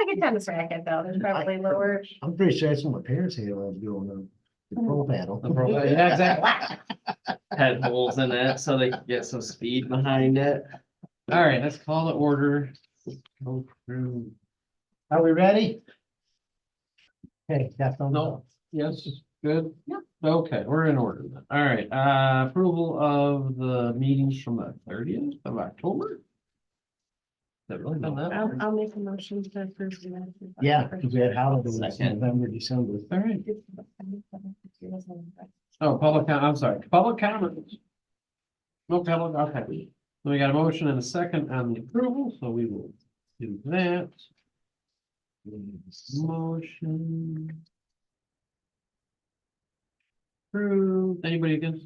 like a tennis racket though, there's probably lower. I'm pretty sure that's what my parents had when I was growing up. The pro paddle. The pro- yeah, exactly. Had holes in it so they could get some speed behind it. All right, let's call the order. Go through. Are we ready? Okay, got thumbs No. up. Yes, good. Yep. Okay, we're in order then. All right, approval of the meetings from the 30th of October. That really done that? I'll make a motion to approve. the minutes. Yeah, because we had holidays in Second. November, December. All right. Oh, public, I'm sorry, public comments. No public, okay. So we got a motion and a second on the approval, so we will do that. Motion. Approved. Anybody against?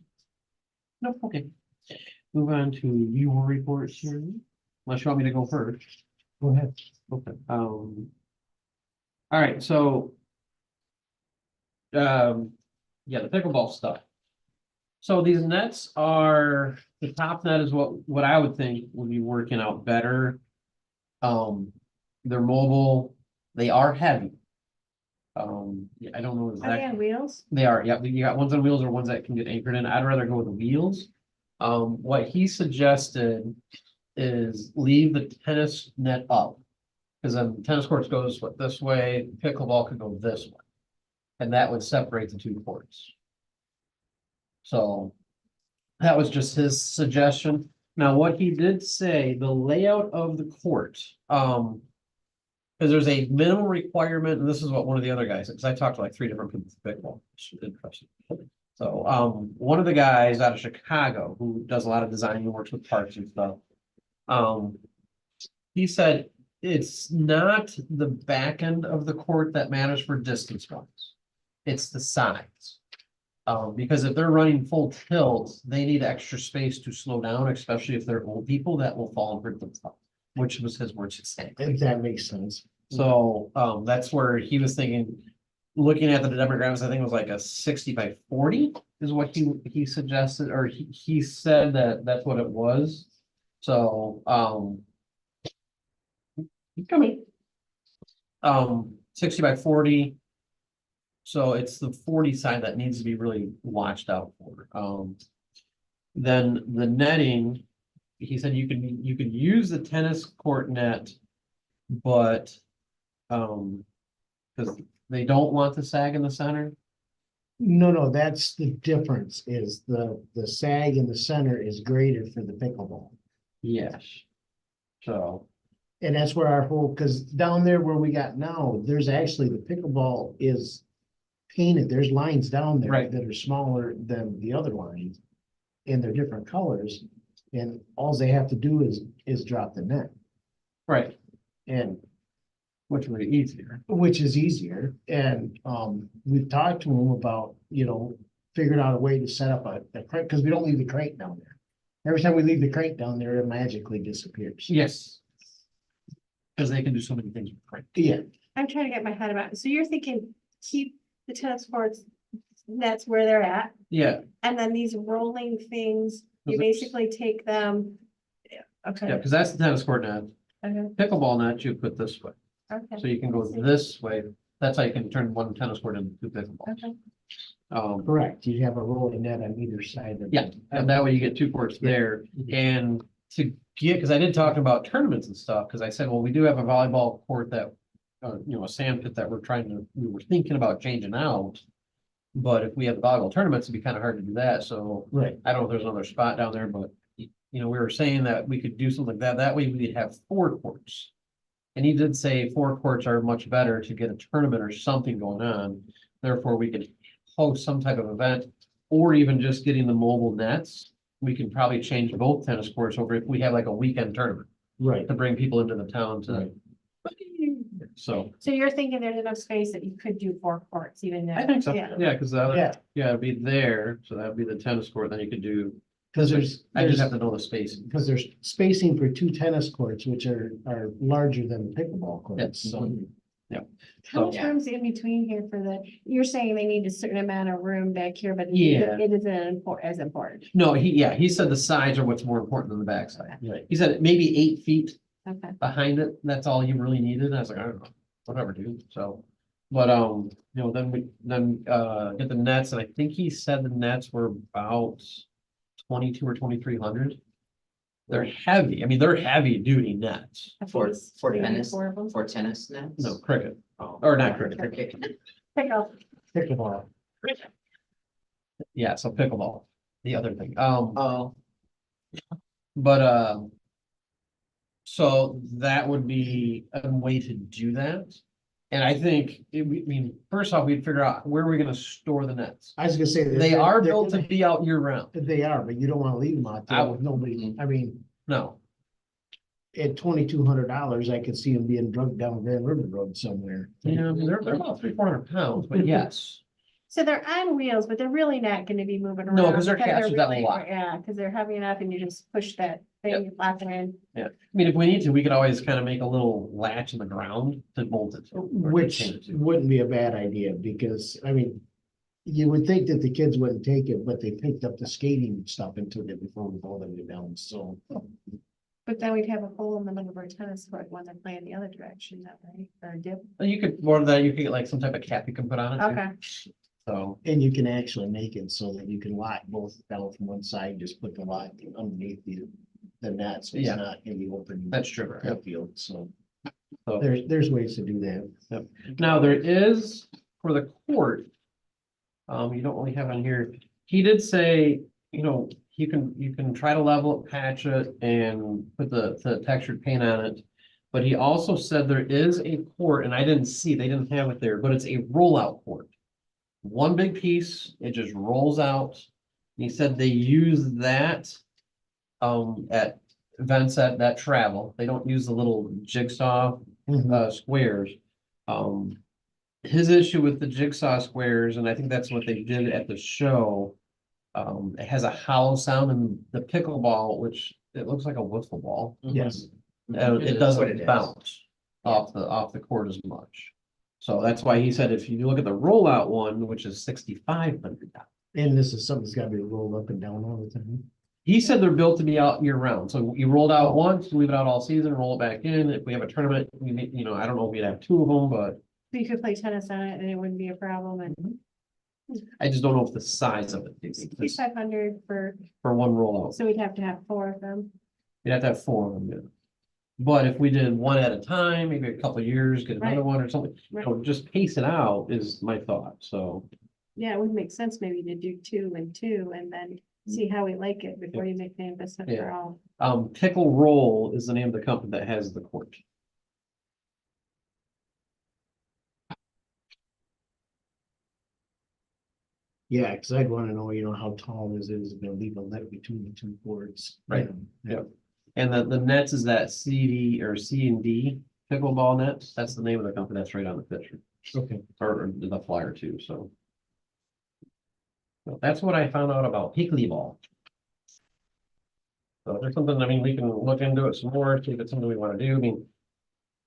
No, okay. Move on to your reports here. Unless you want me to go first. Go ahead. Okay, all right, so. Yeah, the pickleball stuff. So these nets are, the top net is what I would think would be working out better. They're mobile, they are heavy. Yeah, I don't know Are they exactly. on wheels? They are, yeah, you got ones on wheels or ones that can get anchored in. I'd rather go with the wheels. What he suggested is leave the tennis net up. Because then tennis courts goes this way, pickleball could go this way. And that would separate the two courts. So that was just his suggestion. Now, what he did say, the layout of the court, because there's a minimum requirement, and this is what one of the other guys, because I talked to like 3 different people with pickleball, which is interesting. So one of the guys out of Chicago who does a lot of designing and works with parks and stuff. He said it's not the back end of the court that matters for distance wise. It's the sides. Because if they're running full tilt, they need extra space to slow down, especially if they're old people that will fall and hurt themselves, which was his words exactly. If that makes sense. So that's where he was thinking, looking at the demographics, I think it was like a 60/40 is what he suggested, or he said that that's what it was. So keep coming. 60/40. So it's the 40 side that needs to be really watched out for. Then the netting, he said you could use the tennis court net, but because they don't want to sag in the center. No, that's the difference is the sag in the center is greater for the pickleball. Yes. So And that's where our whole, because down there where we got now, there's actually the pickleball is painted. There's lines down there Right. that are smaller than the other lines. And they're different colors. And all they have to do is drop the net. right, And which would be easier. which is easier. And we've talked to them about, figuring out a way to set up a crate, because we don't leave the crate down there. Every time we leave the crate down there, it magically disappears. Yes. Because they can do so many things with crank. Yeah, I'm trying to get my head about, so you're thinking keep the tennis courts, nets where they're at, Yeah, and then these rolling things, you Those are- basically take them. yeah, Okay, because that's the tennis court net. okay, Pickleball net you put this way. So okay, you can go this way. That's how you can turn one tennis court into 2 pickleballs. okay. correct. You have a rolling net on either side of. Yeah, and that way you get 2 courts there. And to get, because I did talk about tournaments and stuff, because I said, well, we do have a volleyball court that, a sand pit that we were thinking about changing out. But if we have the volleyball tournaments, it'd be kind of hard to do that. So Right, I don't know if there's another spot down there, but we were saying that we could do something like that. That way we'd have 4 courts. And he did say 4 courts are much better to get a tournament or something going on. Therefore, we could host some type of event, or even just getting the mobile nets. We can probably change both tennis courts over if we have like a weekend tournament right. to bring people into the town to. So So you're thinking there's enough space that you could do 4 courts even though? I think so. Yeah. Yeah, because Yeah, it'd be there. So that'd be the tennis court. Then you could do. because I just have to know the space. because there's spacing for 2 tennis courts, which are larger than pickleball Yeah. courts, so. How much So- room's in between here for you're saying they need a certain amount of room back here, but Yeah. it isn't as important. No, he said the sides are what's more important than the backside. Right. He said maybe 8 feet Okay, behind it. That's all you really needed. I was like, I don't know. whatever, dude, so. But, then get the nets, and I think he said the nets were about 22 or 2,300. They're heavy, I mean, they're heavy duty nets, For We need tennis, 4 of them. for tennis nets? no cricket, Oh. or not cricket, Cricket. Pick up. Pickleball. yeah, so pickleball, the other thing, Oh, but, so that would be a way to do that. And I think, I mean, first off, we'd figure out where we're gonna store the nets. I was gonna say. They are built to be out year round, They are, but you don't wanna leave them out there with nobody, I mean, no, at $2,200, I could see them being drugged down Grand River Road somewhere. yeah, I mean, they're about 300-400 pounds, but yes. So they're on wheels, but they're really not gonna be moving around. No, 'cause they're because casters that really- lot. Yeah, because they're heavy enough and you just push that thing, lock it in. I mean, if we need to, we could always kind of make a little latch in the ground to bolt it to. or to Which chain it to. wouldn't be a bad idea, because, I mean, you would think that the kids wouldn't take it, but they picked up the skating stuff and took it before we bolted it down, so. But then we'd have a hole in the middle of our tennis court when they're playing the other direction, that way, or a dip. You could, more of that, you could get like some type of cap you can put on it. too. Okay, So, And you can actually make it so that you can lock both down from one side, just put the lock underneath the net, so it's Yeah. not in the open. that's true. Yep. Field, so So, there's ways to do that. now there is for the court. You don't really have on here. He did say, you can try to level it, patch it, and put the textured paint on it. But he also said there is a court, and I didn't see, they didn't have it there, but it's a rollout court. One big piece, it just rolls out. He said they use that at events that travel. They don't use the little jigsaw squares. His issue with the jigsaw squares, and I think that's what they did at the show. It has a hollow sound, and the pickleball, which it looks like a wiffle ball, Yes, it That's what it doesn't is. bounce off the court as much. So that's why he said if you look at the rollout one, which is $6,500. and this is something that's gotta be rolled up and down all the time. He said they're built to be out year round. So you rolled out once, leave it out all season, roll it back in. If we have a tournament, we need, I don't know if we'd have 2 of them, but so you could play tennis on it and it wouldn't be a problem, and I just don't know if the size of it is 6,500 for, for one rollout. so we'd have to have 4 of them. You'd have to have 4 of them. Yeah. But if we did one at a time, maybe a couple of years, get another Right. one or something, Right. just pace it out is my thought. So Yeah, it would make sense maybe to do 2 and 2 and then see how we like it before you make the investment for Yeah. all. Pickle Roll is the name of the company that has the court. Yeah, cause I'd wanna know, how tall is it, is it gonna leave a net between the two boards? Right. Yep. And the nets is that CD or C&D pickleball nets. That's the name of the company. That's right on the picture Okay. or the flyer too. So that's what I found out about pickleball. So if there's something, I mean, we can look into it some more, see if it's something we want to do. I mean,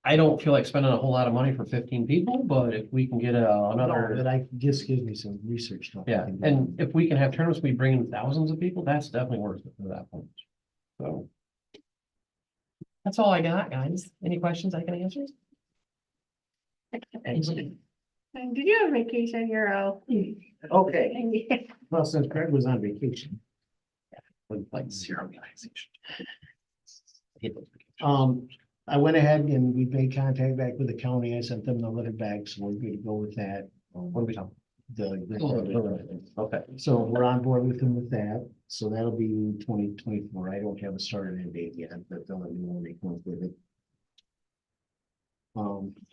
I don't feel like spending a whole lot of money for 15 people, but if we can get No, another, that I just gives me some research. stuff. yeah, and if we can have tournaments, we bring in thousands of people, that's definitely worth it for that point. So. That's all I got, guys. Any questions I can answer? And did you have vacation, Euro? Okay. Well, since Craig was on vacation. With like zero relaxation. I hate those vacations. I went ahead and we made contact back with the county. I sent them the letter back, so we're good to go with that. What are we talking? Okay, So we're on board with them with that. So that'll be 2024. I don't have a starting end date yet, but they'll let me know when they come up with it.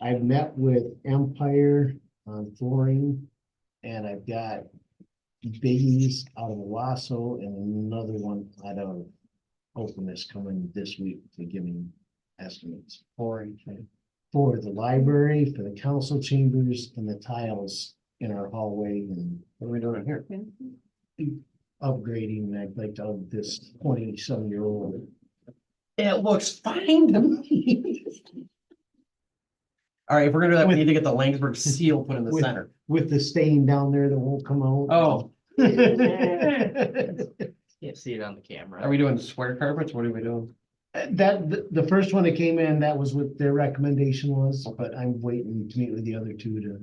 I've met with Empire on flooring, and I've got Biggies out of Owasso and another one out of Openness coming this week to give me estimates for the library, for the council chambers, and the tiles in our hallway and what are we doing here? upgrading. And I'd like to this 20-some-year-old. It looks fine to me. All right, if we're gonna do that, we need to get the Laingsburg seal put in the With- center. With the stain down there that won't come out. Oh, Can't see it on the camera. are we doing square carpets? What are we doing? That, the first one that came in, that was what their recommendation was, but I'm waiting to meet with the other two to.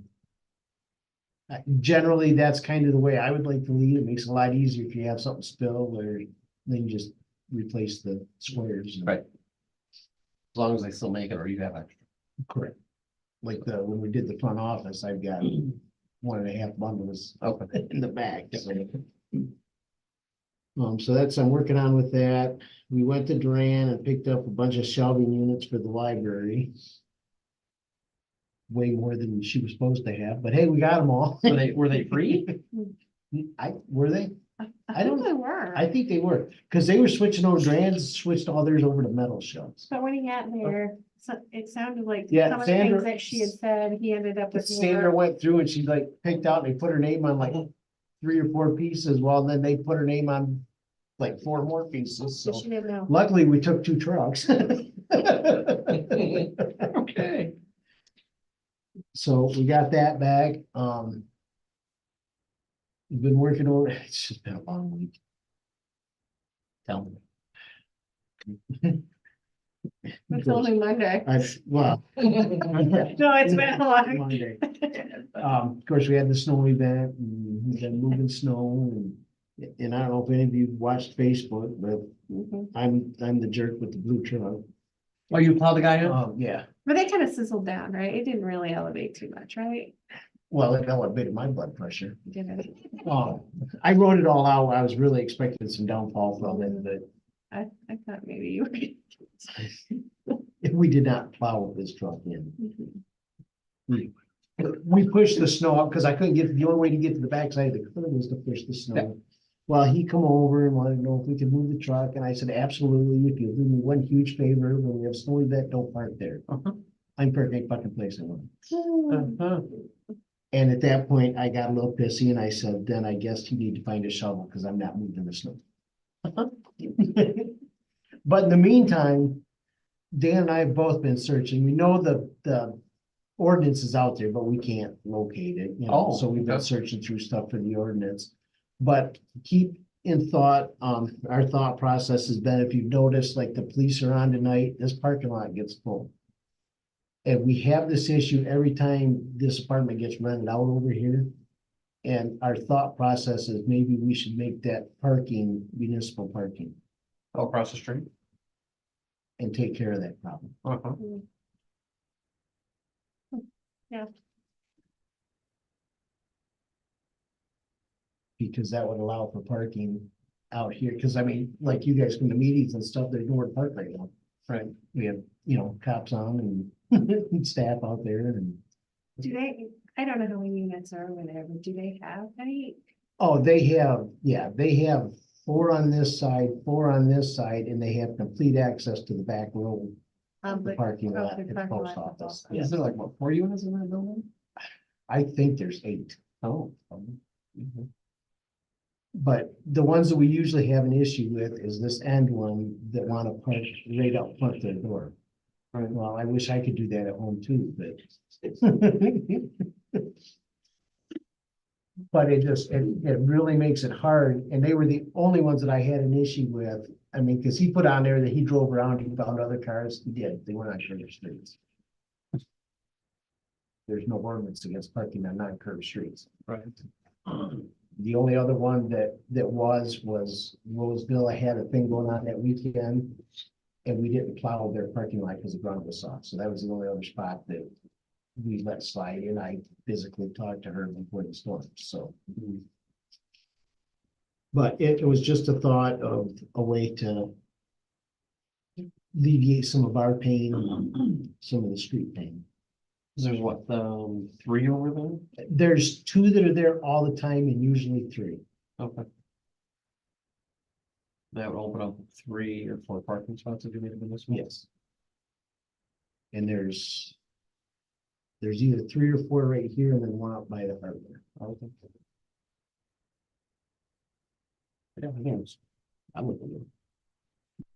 Generally, that's kind of the way I would like to lead. It makes it a lot easier if you have something spill or then you just replace the squares. Right. As long as they still make it or you have extra. Correct. Like when we did the front office, I've got 1.5 bundles Okay. in the back, so. So that's, I'm working on with that. We went to Duran and picked up a bunch of shelving units for the library. Way more than she was supposed to have, but hey, we got them all. Were they free? Were they? I don't- think they were. I think they were, because they were switching over, Duran's switched all theirs over to metal shelves. But when he got there, so it sounded like Yeah, some of the Sandra- things that she had said, he ended up with Sandra more. went through and she like picked out, and they put her name on like 3 or 4 pieces, well, then they put her name on like 4 more pieces, So so she didn't know. luckily we took 2 trucks. Okay. So we got that back, we've been working on, it's just been a long week. Tell me. It's only Monday. Well. No, it's been a long. Monday. Of course, we had the snow event and we've been moving snow and I don't know if any of you watched Facebook, but Mhm. I'm the jerk with the blue truck. Oh, you plowed the guy in? Yeah, But they kind of sizzled down, right? It didn't really elevate too much, right? well, it elevated my blood pressure. Didn't. I wrote it all out. I was really expecting some downfall from it, but I thought maybe you were. we did not plow this truck in. Mhm. We pushed the snow up because I couldn't get, the only way to get to the backside of the curb was to push the snow. Well, he come over and wanted to know if we could move the truck, and I said, absolutely, if you'll do me one huge favor, when we have snow event, don't park there. Uh-huh. I'm perfect fucking place I want. Uh-huh. And at that point, I got a little pissy and I said, then I guess you need to find a shovel because I'm not moving the snow. But in the meantime, Dan and I have both been searching. We know the ordinance is out there, but we can't locate it, you know, Oh, so we've been okay. searching through stuff for the ordinance. But keep in thought, our thought process has been, if you've noticed, like the police are on tonight, this parking lot gets full. And we have this issue every time this apartment gets rented out over here. And our thought process is maybe we should make that parking municipal parking Oh, across the street? and take care of that problem. Uh-huh. Because that would allow for parking out here, because I mean, like you guys come to meetings and stuff, there's nowhere to park right now. Right. We have, you know, cops on and staff out there and, Do they, I don't know how many units are over there, but do they have any? oh, they have, yeah, they have 4 on this side, 4 on this side, and they have complete access to the back road of the But- parking oh, lot the at the parking post lot at the office. post Yes. Is there like, what, 4 units in that building? I think there's 8. Oh. Mhm. But the ones that we usually have an issue with is this end one that want to park right up front of their door. Right. Well, I wish I could do that at home too, but. But it just, it really makes it hard, and they were the only ones that I had an issue with. I mean, because he put on there that he drove around, he found other cars, he did, they were on curved streets. There's no ordinance against parking on non-curved streets. Right. The only other one that was Roseville. I had a thing going on that weekend. And we didn't plow their parking lot because the ground was soft. So that was the only other spot that we let slide. And I physically talked to her before the storm, so. But it was just a thought of a way to alleviate some of our pain, some of the street pain. There's what, 3 over there? There's 2 that are there all the time and usually 3. Okay. That would open up 3 or 4 parking spots if you made it in this one? Yes. And there's either 3 or 4 right here and then 1 out by the hardware. Okay. Yeah, I think it's, I'm looking at it.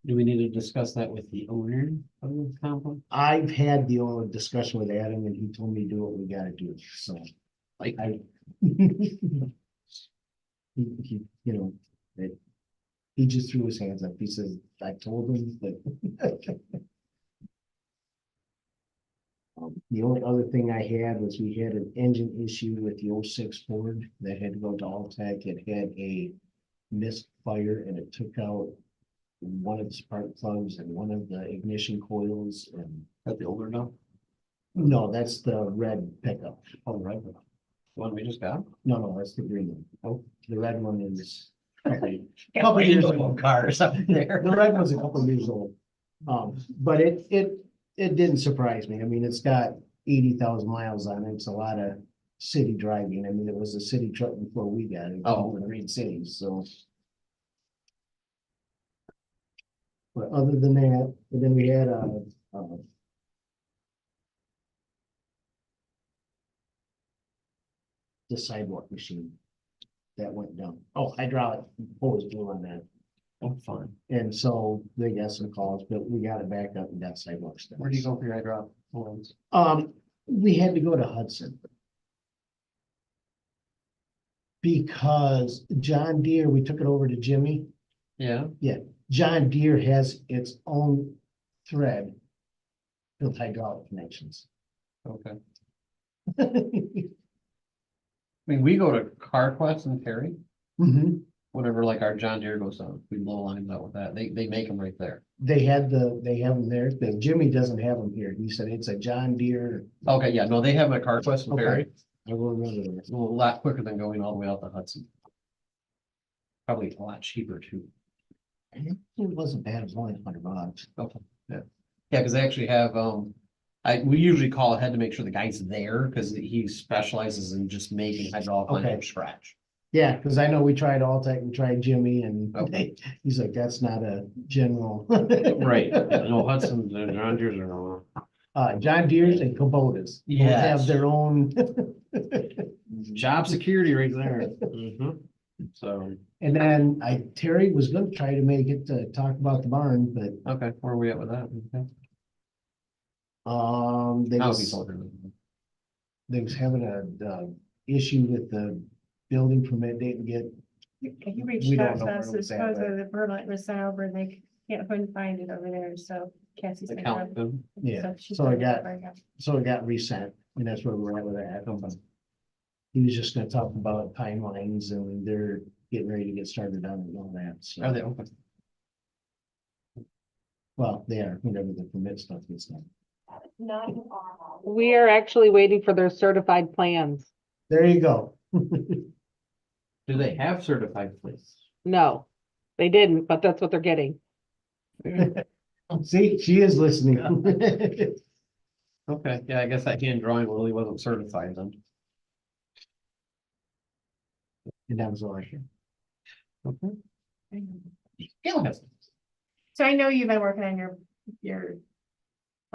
Do we need to discuss that with the owner of the complex? I've had the only discussion with Adam and he told me to do what we gotta do, so. Like, I. You know, He just threw his hands up. He says, I told him, but. The only other thing I had was we had an engine issue with the 06 Ford that had to go to Alltech. It had a misfire and it took out one of the spark plugs and one of the ignition coils and. That the older now? No, that's the red pickup. Oh, right. The one we just got? No, that's the green one. Oh, the red one is. Couple Couple years of old. cars up there. The red one's a couple of years old. But it didn't surprise me. I mean, it's got 80,000 miles on it. It's a lot of city driving. I mean, it was a city truck before we got it. Oh. In the Reed cities, so. But other than that, and then we had the sidewalk machine that went down. Oh, hydraulic hose blew on that. Oh, fine. And so they got some calls, but we got it back up and got sidewalks done. Where do you go for your hydraulic ones? We had to go to Hudson. Because John Deere, we took it over to Jimmy. Yeah, John Deere has its own thread with hydraulic connections. okay. I mean, we go to CarQuest and Terry, Mhm. whenever like our John Deere goes on, we blow lines out with that. They make them right there. They have them there, but Jimmy doesn't have them here. He said it's a John Deere. Okay, yeah, no, they have them at CarQuest and Okay. Terry. I will remember that. It's a lot quicker than going all the way out to Hudson. Probably a lot cheaper too. It wasn't bad. It was only $100. Okay, yeah. Yeah, because they actually have, we usually call ahead to make sure the guy's there, because he specializes in just making hydraulic lines Okay. from scratch. Yeah, because I know we tried Alltech, we tried Jimmy, and Okay. he's like, that's not a general. Right, yeah, no, Hudson's and John Deere's are no. John Deere's and Kubotas. Both have Yes. their own. Job security right there. Mhm. So, And then Terry was gonna try to make it to talk about the barn, but, okay, where are we at with that? Okay. they How is he was, talking? they was having a issue with the building permit didn't get. He We reached don't out know to where us, it so was at, but- supposedly the permit was sent over, and they couldn't find it over there, so Cassie's. The gonna count go- them. Yeah, she's so I gonna got- bring up- So it got resent, and that's where we're at with that. He was just gonna talk about timelines and they're getting ready to get started on it and all that, so. Are they open? Well, they are, whenever the permit stuff gets done. We are actually waiting for their certified plans. There you go. Do they have certified plates? No, they didn't, but that's what they're getting. See, she is listening. Okay, yeah, I guess that hand drawing really wasn't certified then. And that was all I had. Okay. Yeah. So I know you've been working on your.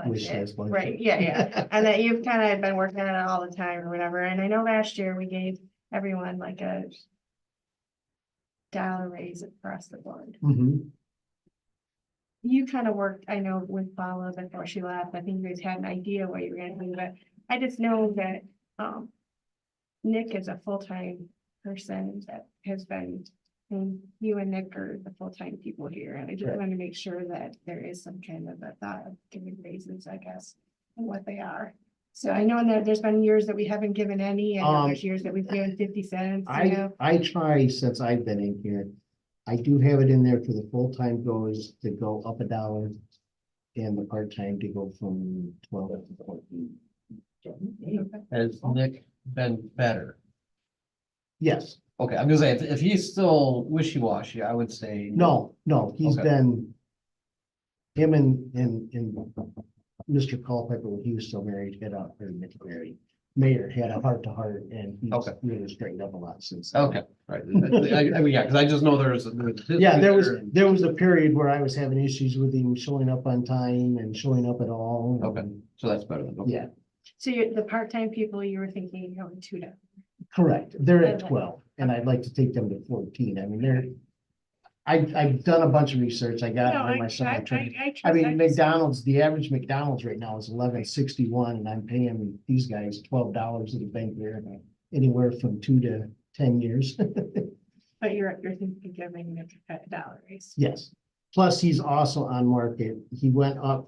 Wish budget, list budget. right, yeah, and that you've kind of been working on it all the time or whatever, and I know last year we gave everyone like a dollar raise across the board. Mhm. You kind of worked, I know, with Paula before she left. I think you guys had an idea what you were gonna do, but I just know that Nick is a full-time person that has been, and you and Nick are the full-time people here, and I just Right. want to make sure that there is some kind of a thought of giving raises, I guess, and what they are. So I know that there's been years that we haven't given any, and there's years that we've given 50 cents, you know. I try since I've been in here. I do have it in there for the full-time goes to go up $1 and the part-time to go from 12 to 14. Has Nick been better? Yes, Okay, I'm gonna say, if he's still wishy-washy, I would say. no, he's Okay. been. Him and Mr. Culpepper, when he was still married, had a, or married, Mayor had a heart-to-heart and he's Okay. really straightened up a lot since. then. Okay, right, I mean, yeah, because I just know there's. Yeah, there was a period where I was having issues with him showing up on time and showing up at all. and- Okay. So that's better than. Okay. Yeah, So the part-time people, you were thinking going $2. correct. They're at Okay. 12 and I'd like to take them to 14. I mean, I've done a bunch of research. I got No, it on I my summer training. I trust mean, that. McDonald's, the average McDonald's right now is 11.61 and I'm paying these guys $12 at the bank there. Anywhere from 2 to 10 years. But you're thinking of giving Nick a dollar raise. Yes. Plus, he's also on market. He went up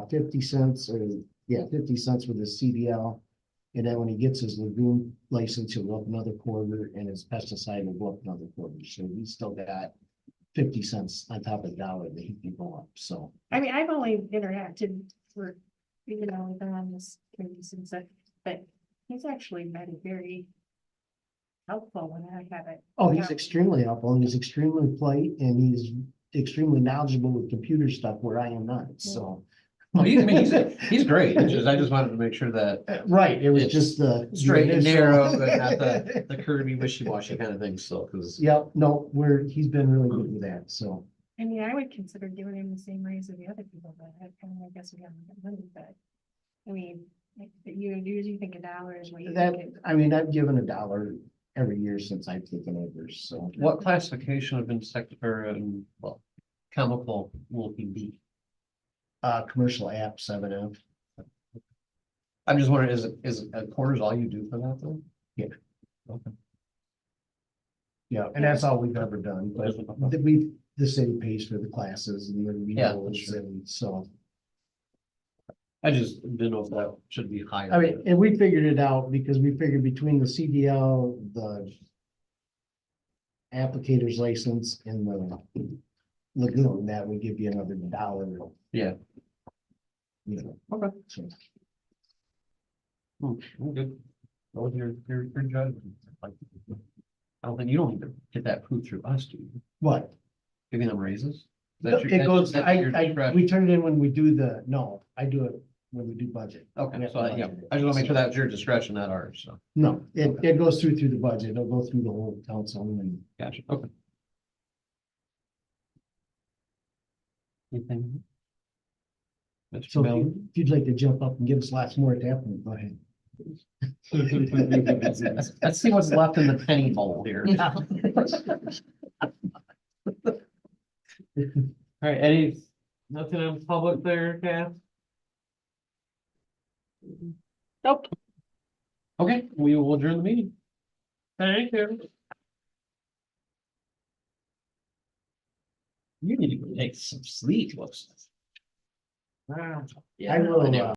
50 cents or, yeah, 50 cents with his CDL. And then when he gets his lagoon license, he'll go up another quarter and his pesticide will go up another quarter. So he's still got 50 cents on top of the dollar that he can go up. So, I mean, I've only interacted for, with him on this committee since that, but he's actually been very helpful when I have it. oh, he's extremely helpful and he's extremely polite and he's extremely knowledgeable with computer stuff where I am not. So. Well, I mean, he's great. It's just, I just wanted to make sure that Right, it was It's just the. straight and initial- narrow, but not the curvy wishy-washy kind of thing still, because. Yep, no, he's been really good with that, so. I mean, I would consider giving him the same raise as the other people, but I guess we haven't got money, but. I mean, like, you usually think a dollar is what you That, think. I mean, I've given a dollar every year since I've taken over, so. What classification of insect or, well, chemical will he be? Commercial app 7F. I'm just wondering, is a quarters all you do for that though? Yeah, and that's all we've ever done, but the city pays for the classes and the Yeah, renewals that's true. and so. I just didn't know if that should be higher. I mean, and we figured it out because we figured between the CDL, the applicator's license and the lagoon, that would give you another dollar. Yeah. You know. Okay. So, I'm good. Go with your judgment. Like, I don't think you don't need to get that approved through us, do you? What? Giving them raises? It goes, that's your discretion. we turn it in when we do no, I do it when we do budget. Okay, so yeah, I just want to make sure that's your discretion, not ours, so, No, it goes through the budget. It'll go through the whole council and gotcha, okay. Anything? Mr. so Miller? if you'd like to jump up and give us lots more at that point, go ahead. Let's see what's left in the penny bowl here. All right, nothing in public there, Kath? Nope. Okay, we will adjourn the meeting. Thank you. You need to go take some sleep, looks. Wow. I will,